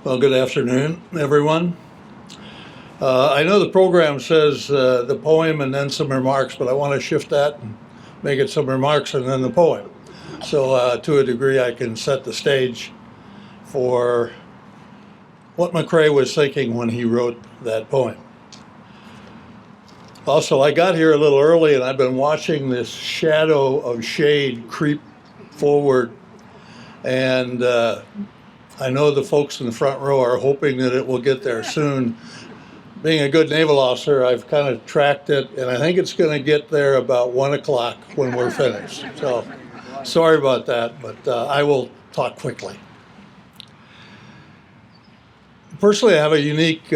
Well, good afternoon, everyone. I know the program says the poem and then some remarks, but I want to shift that and make it some remarks and then the poem. So to a degree, I can set the stage for what McCrae was thinking when he wrote that poem. Also, I got here a little early and I've been watching this shadow of shade creep forward, and I know the folks in the front row are hoping that it will get there soon. Being a good naval officer, I've kind of tracked it, and I think it's going to get there about 1 o'clock when we're finished. So sorry about that, but I will talk quickly. Personally, I have a unique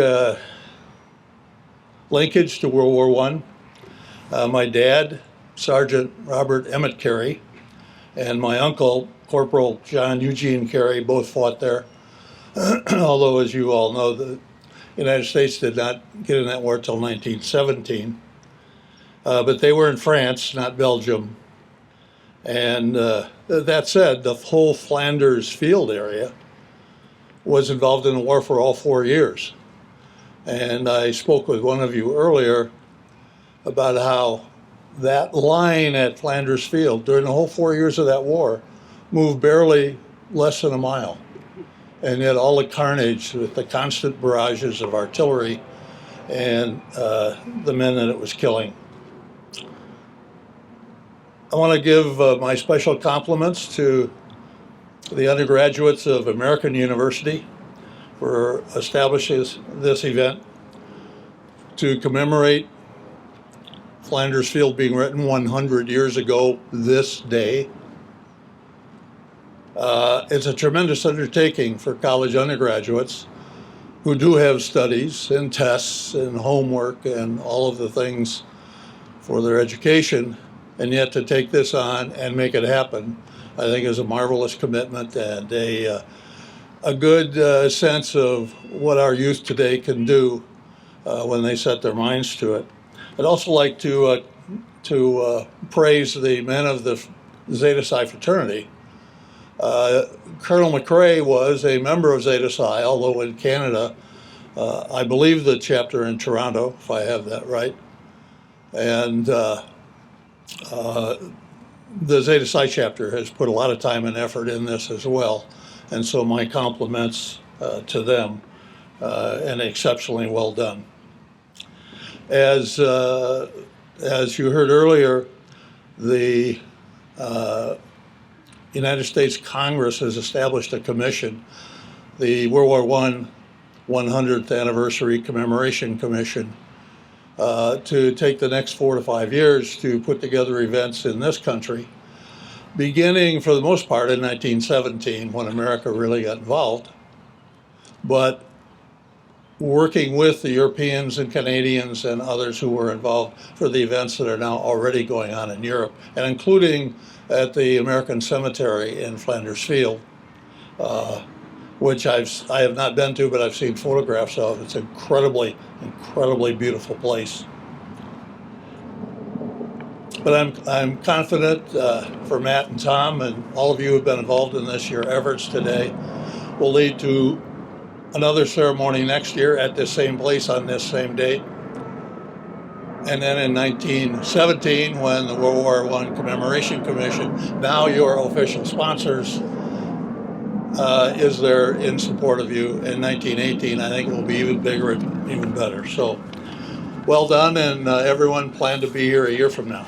linkage to World War I. My dad, Sergeant Robert Emmett Carey, and my uncle, Corporal John Eugene Carey, both fought there. Although, as you all know, the United States did not get in that war until 1917. But they were in France, not Belgium. And that said, the whole Flanders Field area was involved in the war for all 4 years. And I spoke with one of you earlier about how that line at Flanders Field during the whole 4 years of that war moved barely less than a mile. And yet all the carnage with the constant barrages of artillery and the men that it was killing. I want to give my special compliments to the undergraduates of American University for establishing this event to commemorate Flanders Field being written 100 years ago this day. It's a tremendous undertaking for college undergraduates who do have studies and tests and homework and all of the things for their education, and yet to take this on and make it happen, I think is a marvelous commitment and a good sense of what our youth today can do when they set their minds to it. I'd also like to praise the men of the Zeta Psi fraternity. Colonel McCrae was a member of Zeta Psi, although in Canada, I believe the chapter in Toronto, if I have that right. And the Zeta Psi chapter has put a lot of time and effort in this as well. And so my compliments to them, and exceptionally well done. As you heard earlier, the United States Congress has established a commission, the World War I 100th Anniversary Commemoration Commission, to take the next 4 to 5 years to put together events in this country, beginning for the most part in 1917 when America really got involved, but working with the Europeans and Canadians and others who were involved for the events that are now already going on in Europe, and including at the American Cemetery in Flanders Field, which I have not been to, but I've seen photographs of. It's an incredibly, incredibly beautiful place. But I'm confident for Matt and Tom and all of you who have been involved in this, your efforts today will lead to another ceremony next year at this same place on this same date. And then in 1917, when the World War I Commemoration Commission, now your official sponsors, is there in support of you. In 1918, I think it will be even bigger and even better. So well done, and everyone plan to be here a year from now.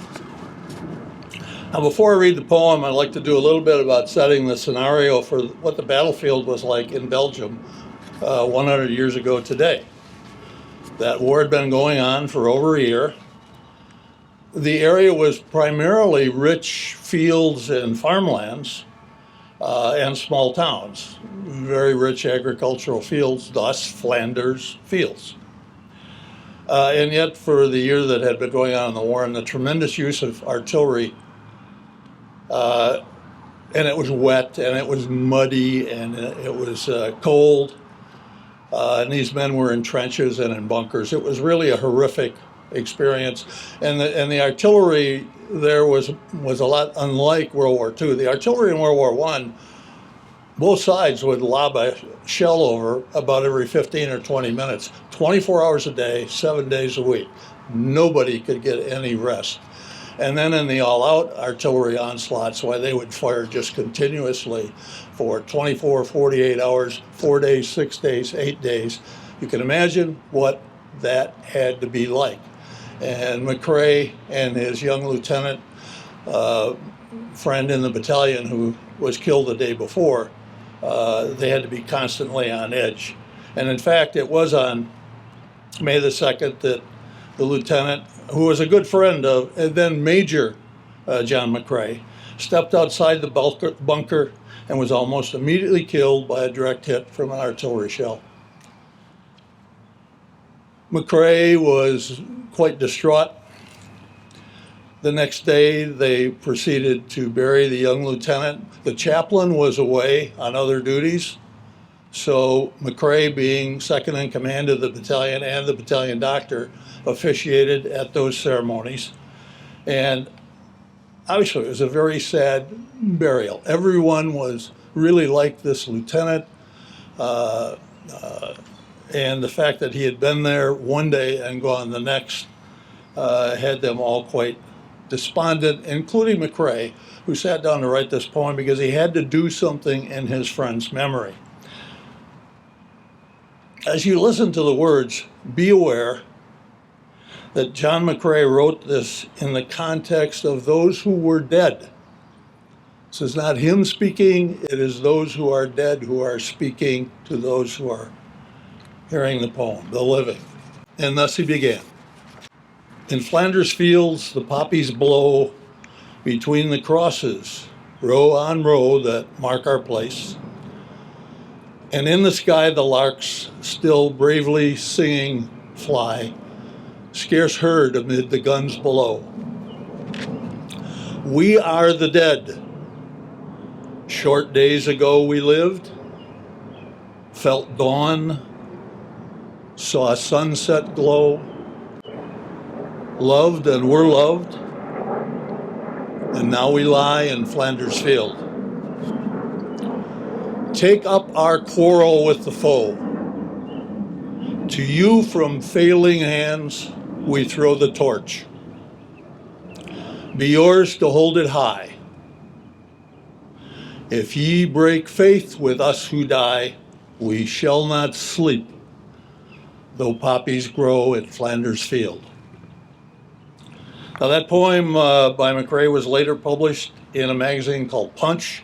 Now, before I read the poem, I'd like to do a little bit about setting the scenario for what the battlefield was like in Belgium 100 years ago today. That war had been going on for over a year. The area was primarily rich fields and farmlands and small towns, very rich agricultural fields, thus Flanders Fields. And yet, for the year that had been going on in the war and the tremendous use of artillery, and it was wet and it was muddy and it was cold, and these men were in trenches and in bunkers. It was really a horrific experience, and the artillery there was a lot unlike World War II. The artillery in World War I, both sides would lob a shell over about every 15 or 20 minutes, 24 hours a day, 7 days a week. Nobody could get any rest. And then in the all-out artillery onslaughts, why they would fire just continuously for 24, 48 hours, 4 days, 6 days, 8 days. You can imagine what that had to be like. And McCrae and his young lieutenant friend in the battalion who was killed the day before, they had to be constantly on edge. And in fact, it was on May the 2nd that the lieutenant, who was a good friend of then Major John McCrae, stepped outside the bunker and was almost immediately killed by a direct hit from an artillery shell. McCrae was quite distraught. The next day, they proceeded to bury the young lieutenant. The chaplain was away on other duties, so McCrae, being second in command of the battalion and the battalion doctor, officiated at those ceremonies. And obviously, it was a very sad burial. Everyone was really like this lieutenant, and the fact that he had been there one day and gone the next had them all quite despondent, including McCrae, who sat down to write this poem because he had to do something in his friend's memory. As you listen to the words, be aware that John McCrae wrote this in the context of those who were dead. This is not him speaking, it is those who are dead who are speaking to those who are hearing the poem, the living. And thus he began. In Flanders fields the poppies blow between the crosses, row on row that mark our place. And in the sky the larks still bravely singing fly, scarce heard amid the guns below. We are the dead. Short days ago we lived, felt dawn, saw a sunset glow, loved and were loved, and now we lie in Flanders Field. Take up our quarrel with the foe. To you from failing hands we throw the torch. Be yours to hold it high. If ye break faith with us who die, we shall not sleep, though poppies grow at Flanders Field. Now that poem by McCrae was later published in a magazine called Punch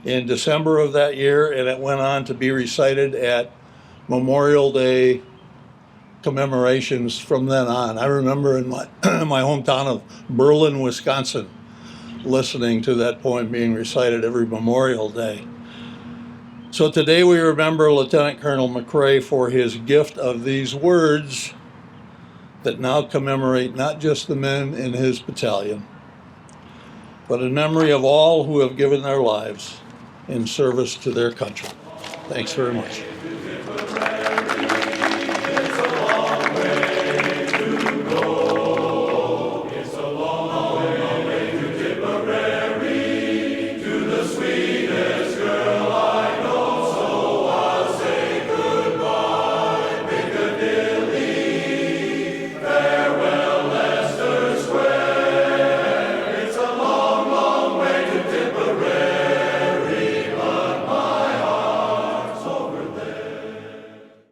in December of that year, and it went on to be recited at Memorial Day commemorations from then on. I remember in my hometown of Berlin, Wisconsin, listening to that poem being recited every Memorial Day. So today we remember Lieutenant Colonel McCrae for his gift of these words that now commemorate not just the men in his battalion, but in memory of all who have given their lives in service to their country. Thanks very much. It's a long way to Tipperary, to the sweet